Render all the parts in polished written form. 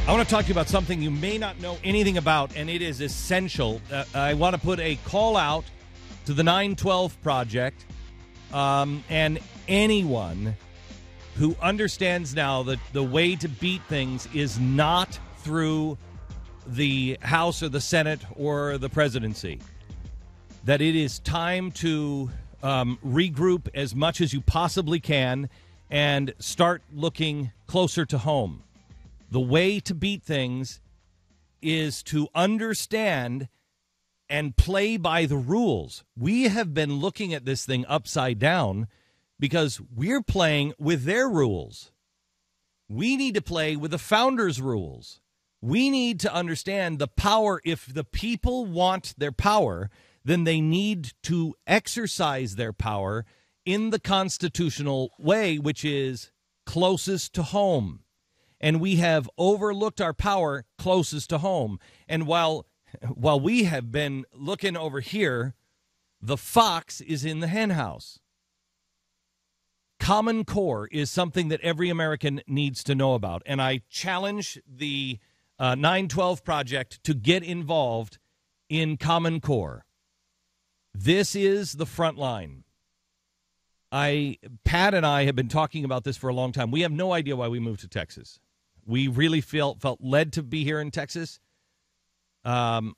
I want to talk to you about something you may not know anything about, and it is essential. I want to put a call out to the 912 Project and anyone who understands now that the way to beat things is not through the House or the Senate or the presidency. That it is time to regroup as much as you possibly can and start looking closer to home. The way to beat things is to understand and play by the rules. We have been looking at this thing upside down because we're playing with their rules. We need to play with the founders' rules. We need to understand the power. If the people want their power, then they need to exercise their power in the constitutional way, which is closest to home. And we have overlooked our power closest to home. And while we have been looking over here, the fox is in the hen house. Common Core is something that every American needs to know about. And I challenge the 912 Project to get involved in Common Core. This is the front line. Pat and I have been talking about this for a long time. We have no idea why we moved to Texas. We really felt led to be here in Texas.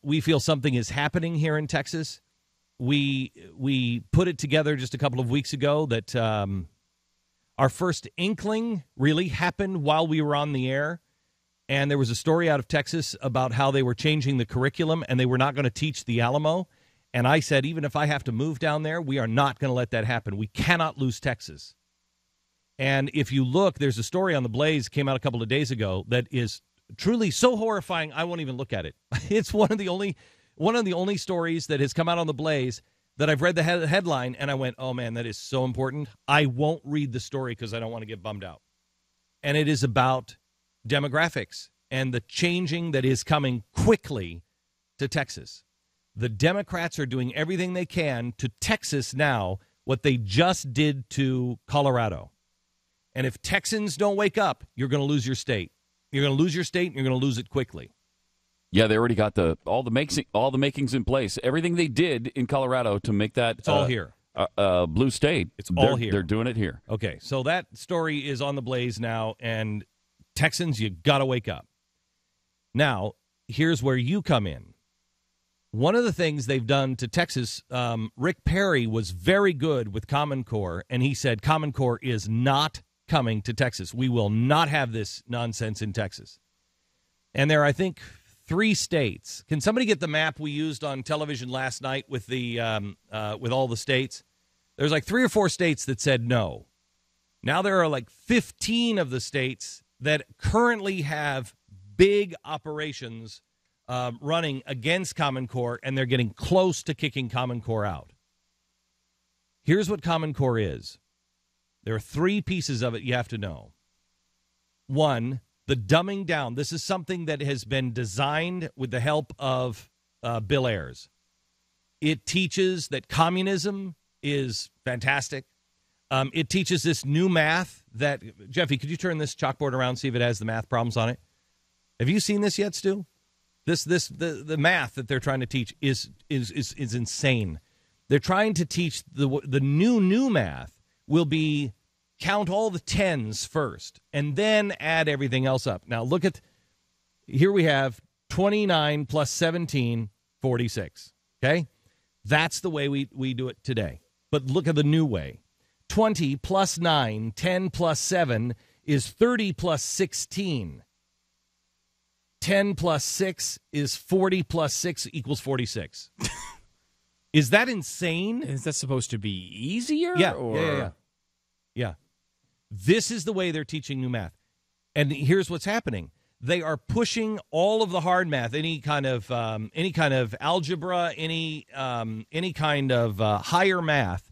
We feel something is happening here in Texas. We put it together just a couple of weeks ago that our first inkling really happened while we were on the air. And there was a story out of Texas about how they were changing the curriculum and they were not going to teach the Alamo. And I said, even if I have to move down there, we are not going to let that happen. We cannot lose Texas. And if you look, there's a story on The Blaze, came out a couple of days ago, that is truly so horrifying, I won't even look at it. It's one of the only stories that has come out on The Blaze that I've read the headline, and I went, oh, man, that is so important. I won't read the story because I don't want to get bummed out. And it is about demographics and the changing that is coming quickly to Texas. The Democrats are doing everything they can to Texas now what they just did to Colorado. And if Texans don't wake up, you're going to lose your state. You're going to lose your state, and you're going to lose it quickly. Yeah, they already got all the makings in place. Everything they did in Colorado to make that it's all here. Blue state. It's all here. They're doing it here. Okay, so that story is on The Blaze now, and Texans, you got to wake up. Now, here's where you come in. One of the things they've done to Texas, Rick Perry was very good with Common Core, and he said Common Core is not coming to Texas. We will not have this nonsense in Texas. And there are, I think, 3 states. Can somebody get the map we used on television last night with the with all the states? There's like 3 or 4 states that said no. Now there are like 15 of the states that currently have big operations running against Common Core, and they're getting close to kicking Common Core out. Here's what Common Core is. There are 3 pieces of it you have to know. 1, the dumbing down. This is something that has been designed with the help of Bill Ayers. It teaches that communism is fantastic. It teaches this new math that, Jeffy, could you turn this chalkboard around, see if it has the math problems on it? Have you seen this yet, Stu? The math that they're trying to teach is insane. They're trying to teach the new math will be count all the tens first and then add everything else up. Now look at, here we have 29 plus 17, 46. Okay? That's the way we do it today. But look at the new way. 20 plus 9, 10 plus 7 is 30 plus 16. 10 plus 6 is 40 plus 6 equals 46. Is that insane? Is that supposed to be easier? Yeah. This is the way they're teaching new math. And here's what's happening. They are pushing all of the hard math, any kind of algebra, any kind of higher math,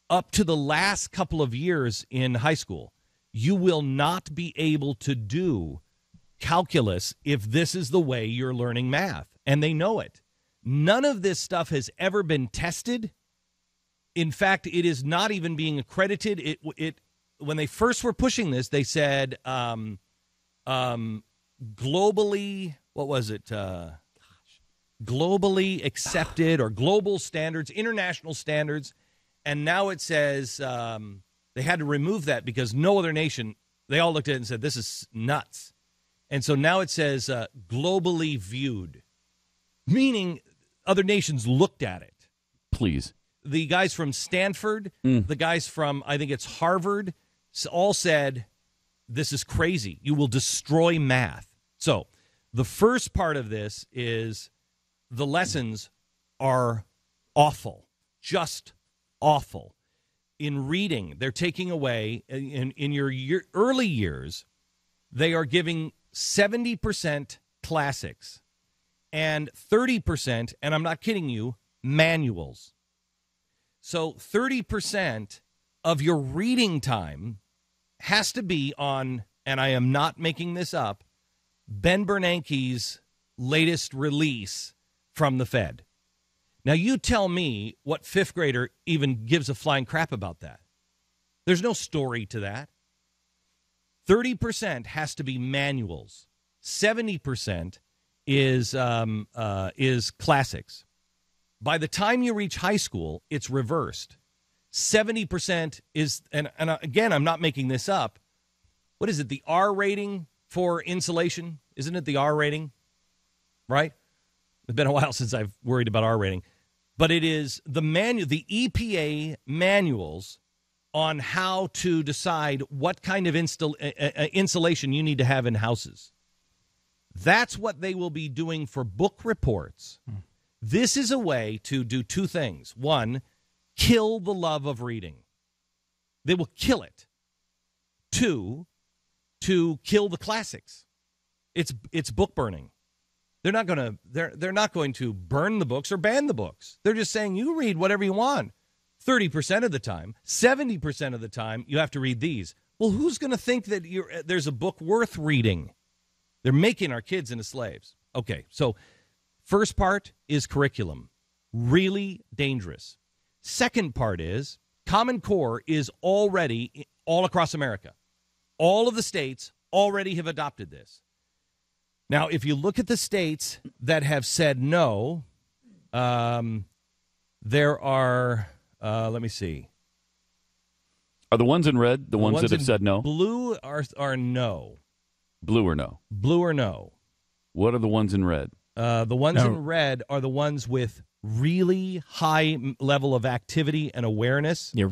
up to the last couple of years in high school. You will not be able to do calculus if this is the way you're learning math, and they know it. None of this stuff has ever been tested. In fact, it is not even being accredited. It when they first were pushing this, they said globally, what was it? Globally accepted or global standards, international standards. And now it says they had to remove that because no other nation, they all looked at it and said, this is nuts. And so now it says globally viewed, meaning other nations looked at it. Please. The guys from Stanford, the guys from, I think it's Harvard, all said, this is crazy. You will destroy math. So the first part of this is the lessons are awful, just awful. In reading, they're taking away, in your early years, they are giving 70% classics and 30%, and I'm not kidding you, manuals. So 30% of your reading time has to be on, and I am not making this up, Ben Bernanke's latest release from the Fed. Now, you tell me what fifth grader even gives a flying crap about that. There's no story to that. 30% has to be manuals. 70% is classics. By the time you reach high school, it's reversed. 70% is, and again, I'm not making this up. What is it, the R rating for insulation? Isn't it the R rating? Right? It's been a while since I've worried about R rating. But it is the EPA manuals on how to decide what kind of insulation you need to have in houses. That's what they will be doing for book reports. This is a way to do two things. One, kill the love of reading. They will kill it. Two, to kill the classics. It's book burning. They're not going to burn the books or ban the books. They're just saying you read whatever you want. 30% of the time, 70% of the time, you have to read these. Well, who's going to think that there's a book worth reading? They're making our kids into slaves. Okay, so first part is curriculum. Really dangerous. Second part is Common Core is already all across America. All of the states already have adopted this. Now, if you look at the states that have said no, there are, let me see. Are the ones in red the ones that have said no? Blue are no. Blue or no? Blue or no. What are the ones in red? The ones in red are the ones with really high level of activity and awareness. Yeah,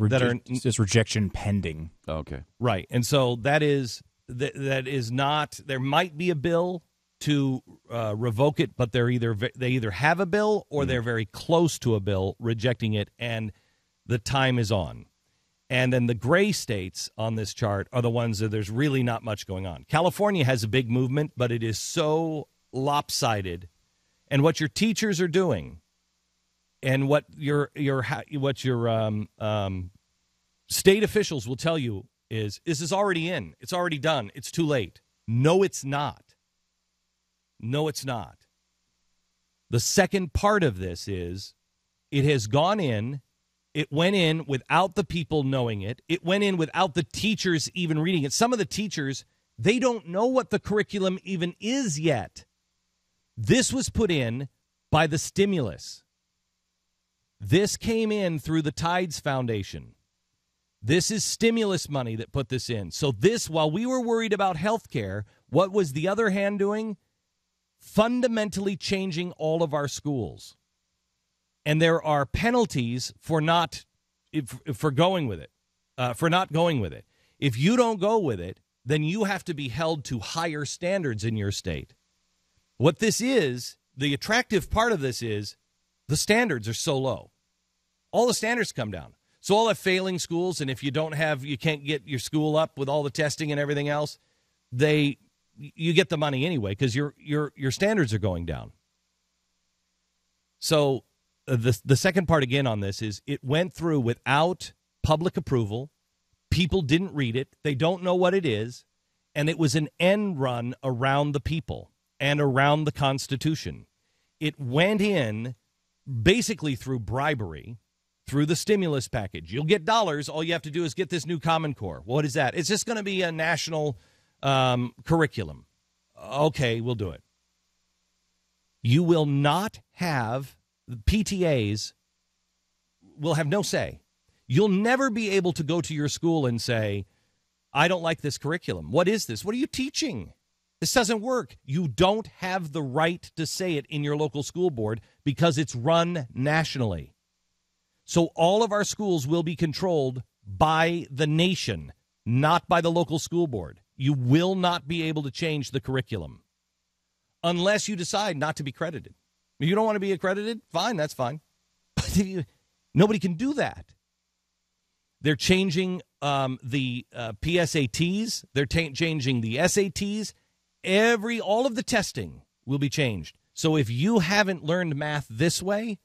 just rejection pending. Oh, okay. Right. And so that is not, there might be a bill to revoke it, but they either have a bill or they're very close to a bill rejecting it, and the time is on. And then the gray states on this chart are the ones that there's really not much going on. California has a big movement, but it is so lopsided. And what your teachers are doing and what your state officials will tell you is already in. It's already done. It's too late. No, it's not. No, it's not. The second part of this is it has gone in. It went in without the people knowing it. It went in without the teachers even reading it. Some of the teachers, they don't know what the curriculum even is yet. This was put in by the stimulus. This came in through the Tides Foundation. This is stimulus money that put this in. So this, while we were worried about health care, what was the other hand doing? Fundamentally changing all of our schools. And there are penalties for not going with it, for not going with it. If you don't go with it, then you have to be held to higher standards in your state. What this is, the attractive part of this is the standards are so low. All the standards come down. So all the failing schools, and if you can't get your school up with all the testing and everything else, you get the money anyway because your standards are going down. So the second part again on this is it went through without public approval. People didn't read it. They don't know what it is. And it was an end run around the people and around the Constitution. It went in basically through bribery, through the stimulus package. You'll get dollars. All you have to do is get this new Common Core. What is that? It's just going to be a national curriculum. Okay, we'll do it. You will not have, PTAs will have no say. You'll never be able to go to your school and say, I don't like this curriculum. What is this? What are you teaching? This doesn't work. You don't have the right to say it in your local school board because it's run nationally. So all of our schools will be controlled by the nation, not by the local school board. You will not be able to change the curriculum unless you decide not to be credited. If you don't want to be accredited, fine, that's fine. But nobody can do that. They're changing the PSATs. They're changing the SATs. All of the testing will be changed. So if you haven't learned math this way,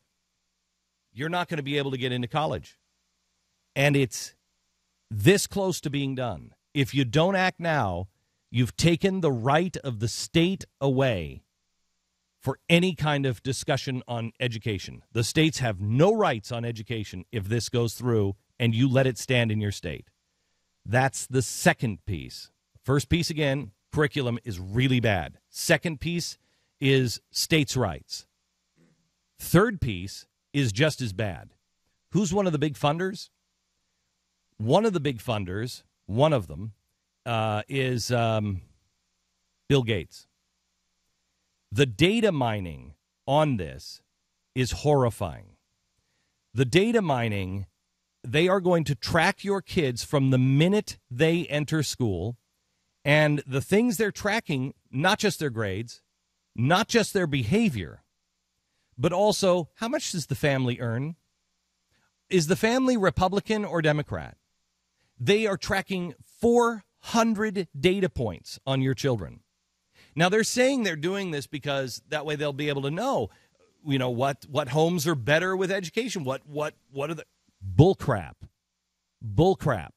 you're not going to be able to get into college. And it's this close to being done. If you don't act now, you've taken the right of the state away for any kind of discussion on education. The states have no rights on education if this goes through and you let it stand in your state. That's the second piece. First piece, again, curriculum is really bad. Second piece is states' rights. Third piece is just as bad. Who's one of the big funders? One of the big funders, one of them, is Bill Gates. The data mining on this is horrifying. The data mining, they are going to track your kids from the minute they enter school, and the things they're tracking, not just their grades, not just their behavior, but also how much does the family earn? Is the family Republican or Democrat? They are tracking 400 data points on your children. Now, they're saying they're doing this because that way they'll be able to know, what homes are better with education. What are the bullcrap? Bullcrap.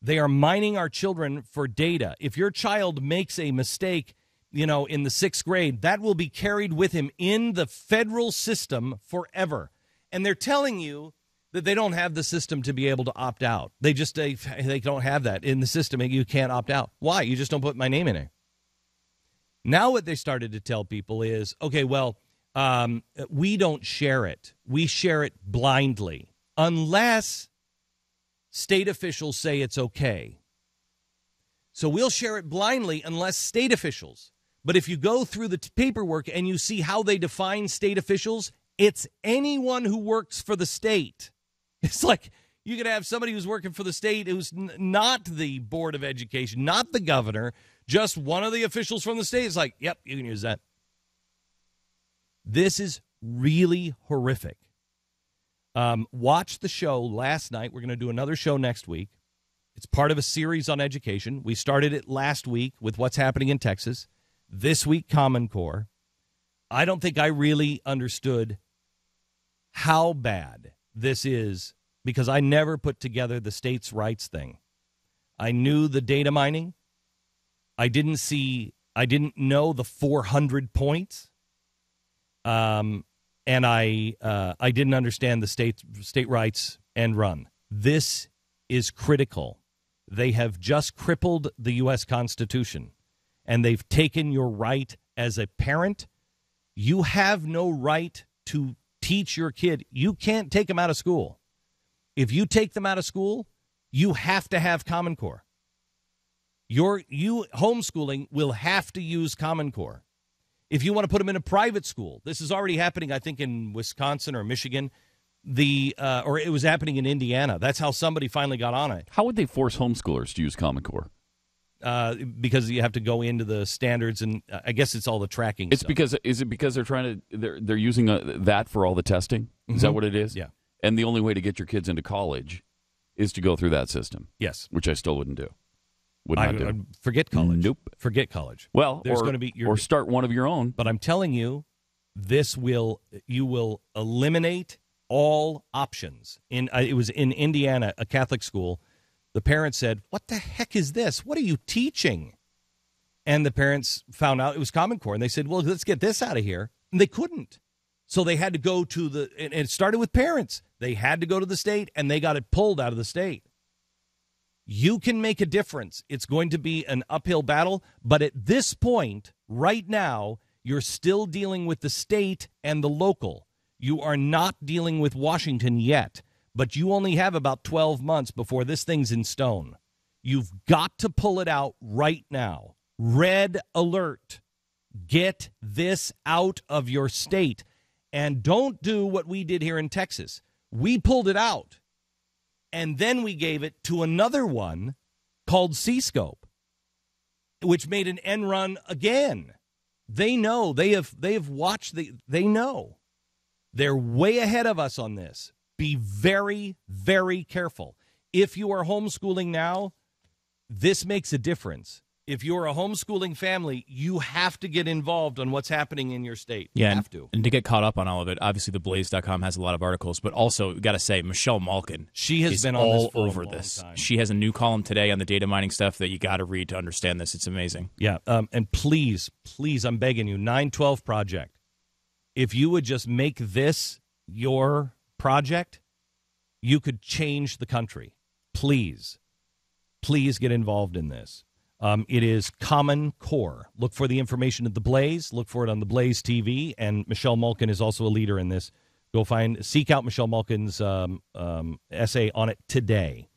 They are mining our children for data. If your child makes a mistake, in the 6th grade, that will be carried with him in the federal system forever. And they're telling you that they don't have the system to be able to opt out. They don't have that in the system. You can't opt out. Why? You just don't put my name in it. Now what they started to tell people is, okay, well, we don't share it. We share it blindly unless state officials say it's okay. So we'll share it blindly unless state officials. But if you go through the paperwork and you see how they define state officials, it's anyone who works for the state. It's like you could have somebody who's working for the state who's not the Board of Education, not the governor, just one of the officials from the state. It's like, yep, you can use that. This is really horrific. Watch the show last night. We're going to do another show next week. It's part of a series on education. We started it last week with what's happening in Texas. This week, Common Core. I don't think I really understood how bad this is because I never put together the states' rights thing. I knew the data mining. I didn't know the 400 points. And I didn't understand the state rights and run. This is critical. They have just crippled the U.S. Constitution, and they've taken your right as a parent. You have no right to teach your kid. You can't take them out of school. If you take them out of school, you have to have Common Core. You homeschooling will have to use Common Core. If you want to put them in a private school, this is already happening, I think, in Wisconsin or Michigan, or it was happening in Indiana. That's how somebody finally got on it. How would they force homeschoolers to use Common Core? Because you have to go into the standards, and I guess it's all the tracking. Is it because they're using that for all the testing? Is that what it is? Yeah. And the only way to get your kids into college is to go through that system. Yes. Which I still wouldn't do. Would not do. Forget college. Nope. Forget college. Well, there's going to be or start one of your own. But I'm telling you, you will eliminate all options. It was in Indiana, a Catholic school. The parents said, "What the heck is this? What are you teaching?" And the parents found out it was Common Core, and they said, "Well, let's get this out of here." And they couldn't. So they had to go to and it started with parents. They had to go to the state, and they got it pulled out of the state. You can make a difference. It's going to be an uphill battle, but at this point, right now, you're still dealing with the state and the local. You are not dealing with Washington yet, but you only have about 12 months before this thing's in stone. You've got to pull it out right now. Red alert. Get this out of your state. And don't do what we did here in Texas. We pulled it out, and then we gave it to another one called C-Scope, which made an end run again. They know. They have watched. They know. They're way ahead of us on this. Be very, very careful. If you are homeschooling now, this makes a difference. If you're a homeschooling family, you have to get involved on what's happening in your state. Yeah, you have to. And to get caught up on all of it, obviously TheBlaze.com has a lot of articles, but also, got to say, Michelle Malkin. She has been all on this for over a long this. time. She has a new column today on the data mining stuff that you got to read to understand this. It's amazing. Yeah, and please, I'm begging you, 912 Project, if you would just make this your project, you could change the country. Please get involved in this. It is Common Core. Look for the information at The Blaze. Look for it on TheBlazeTV. And Michelle Malkin is also a leader in this. Seek out Michelle Malkin's essay on it today.